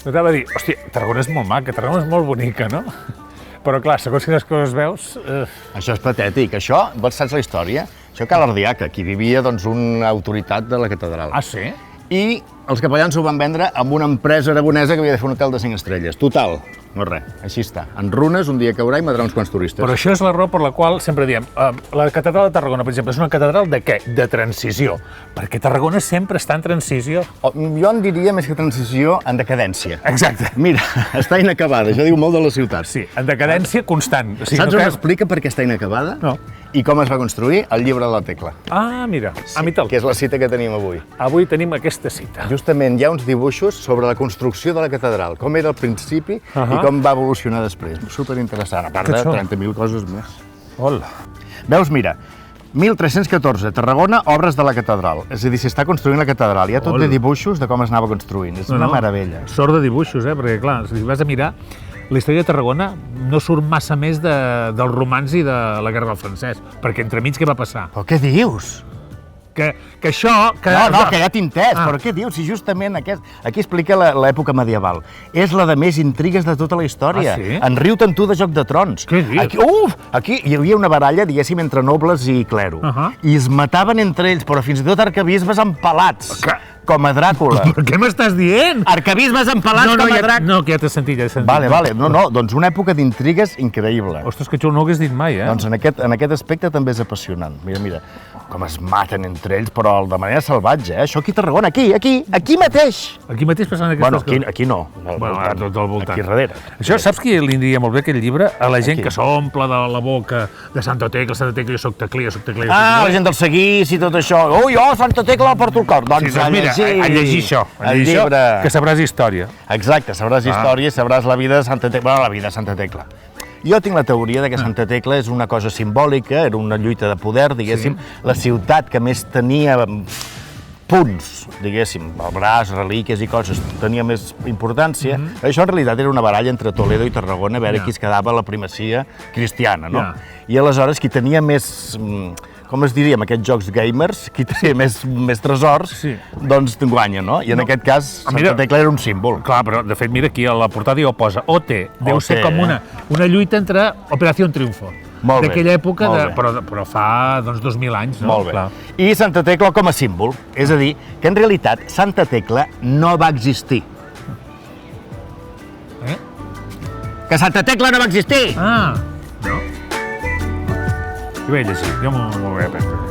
No t'ha de dir, hòstia, Tarragona és molt maca, Tarragona és molt bonica, no? Però clar, segons quines coses veus... Això és patètic, això, vols saps la història? Això Cal Ardiaca, qui vivia doncs una autoritat de la catedral. Ah, sí? I els capellans ho van vendre amb una empresa aragonesa que havia de fer un hotel de 5 estrelles. Total, no res, així està. En runes, un dia caurà i matarà uns quants turistes. Però això és la raó per la qual sempre diem la catedral de Tarragona, per exemple, és una catedral de què? De transició. Perquè Tarragona sempre està en transició. Jo en diria, més que transició, en decadència. Exacte. Mira, està inacabada, això diu molt de la ciutat. Sí, en decadència constant. O sigui, Saps no on que... explica per què està inacabada? No. I com es va construir? El llibre de la Tecla. Ah, mira, a mi tal. Que és la cita que tenim avui. Avui tenim aquesta cita. Justament hi ha uns dibuixos sobre la construcció de la catedral, com era al principi i com va evolucionar després. Superinteressant, a part de 30.000 coses més. Hola. Veus, mira, 1314, Tarragona, obres de la catedral. És a dir, s'està construint la catedral. Hi ha tot de dibuixos de com es anava construint. És una meravella. Sort de dibuixos, perquè clar, si vas a mirar, la història de Tarragona no surt massa més dels romans i de la Guerra del Francès, perquè entremig què va passar? Però què dius? Que això... No, que ja t'he entès, però què dius? Si justament aquí explica l'època medieval. És la de més intrigues de tota la història. Ah, sí? En riu-te'n tu de Joc de Trons. Què dius? Aquí hi havia una baralla, diguéssim, entre nobles i clero. I es mataven entre ells, però fins i tot arquebisbes empalats. Com a Dràcula. Per què m'estàs dient? Arquebisbes empalats com a Dràcula. No, que ja t'he sentit, Vale, no, doncs una època d'intrigues increïble. Ostres, que xulo, no ho hagués dit mai, Doncs en aquest aspecte també és apassionant. Mira, com es maten entre ells, però de manera salvatge, Això aquí a Tarragona, aquí mateix. Aquí mateix passant aquestes coses? Bueno, aquí no. Tot al voltant. Aquí darrere. Això, saps qui li diria molt bé aquest llibre? A la gent que s'omple de la boca de Santa Tecla, jo soc teclí, la gent del seguís i tot això. Jo, Santa Tecla, la porto al cor. Doncs mira, a llegir això, que sabràs història. Exacte, sabràs història i sabràs la vida de Santa Tecla. Bueno, la vida de Santa Tecla. Jo tinc la teoria de que Santa Tecla és una cosa simbòlica, era una lluita de poder, diguéssim, la ciutat que més tenia punts, diguéssim, el braç, relíquies i coses, tenia més importància. Això en realitat era una baralla entre Toledo i Tarragona, a veure qui es quedava la primacia cristiana, no? I aleshores qui tenia més... com es diria, amb aquests jocs gamers, qui té més tresors, doncs guanya, no? I en aquest cas, Santa Tecla era un símbol. Clar, però de fet, mira aquí a la portada ja ho posa. OT, deu ser com una lluita entre Operació Triunfo. D'aquella època, però fa 2.000 anys, no? Molt bé. I Santa Tecla com a símbol. És a dir, que en realitat Santa Tecla no va existir. Que Santa Tecla no va existir! Ah, no. Jo vaig llegir, jo m'ho vaig aprendre.